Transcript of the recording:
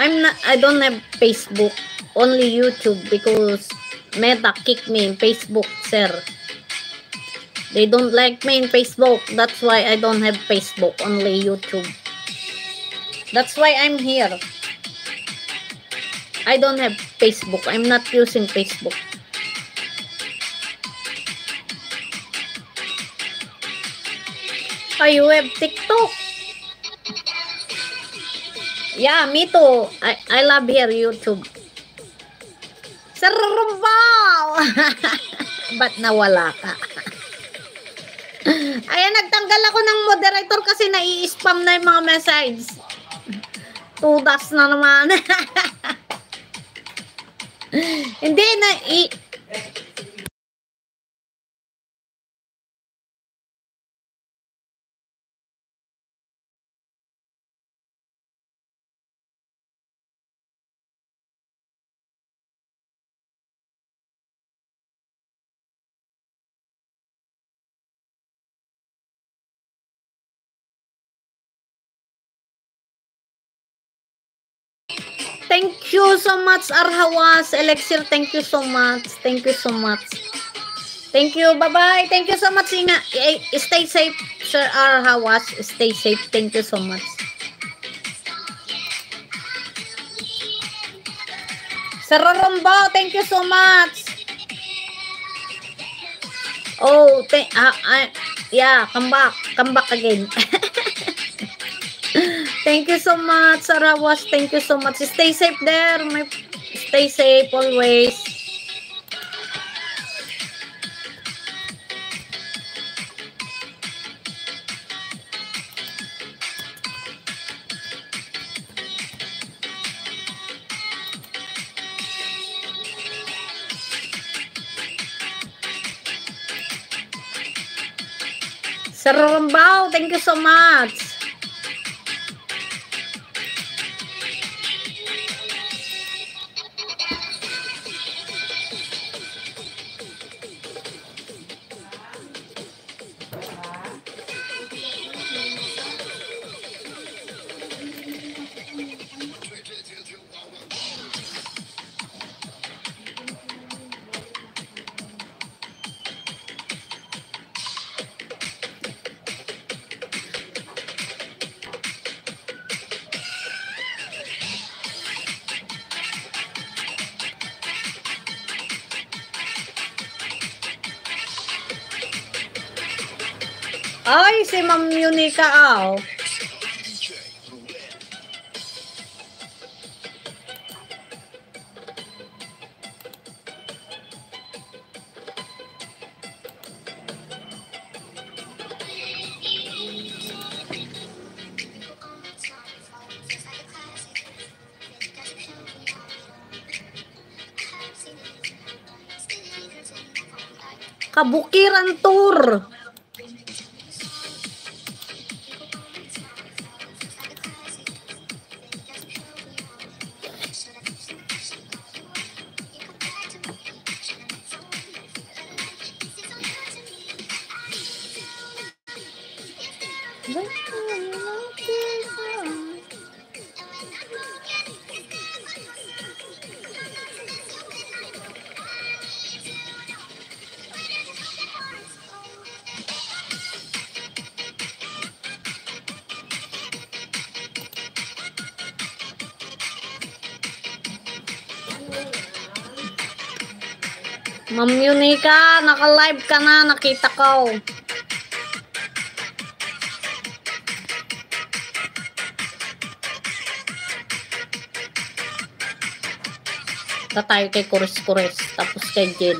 I don't have Facebook, only YouTube because Meta kicked me in Facebook, sir. They don't like me in Facebook. That's why I don't have Facebook, only YouTube. That's why I'm here. I don't have Facebook. I'm not using Facebook. Oh, you have TikTok? Yeah, me too. I love here YouTube. Sir Rumbao! Ba't nawala ka? Ayan, nagtanggal ako ng moderator kasi nai-spam na yung mga message. Tudas na naman. Hindi na Thank you so much, Arhawas Elixir. Thank you so much. Thank you so much. Thank you. Bye-bye. Thank you so much, Inga. Stay safe, Sir Arhawas. Stay safe. Thank you so much. Sir Rombo, thank you so much. Oh, yeah, come back again. Thank you so much, Sarawas. Thank you so much. Stay safe there. Stay safe always. Sir Rambao, thank you so much. Ay, si Ma'am Yunica, oh. Kabukiran Tour. Ma'am Yunica, naka-live ka na, nakita ko. Tayo kay Kuris, tapos kay Jed.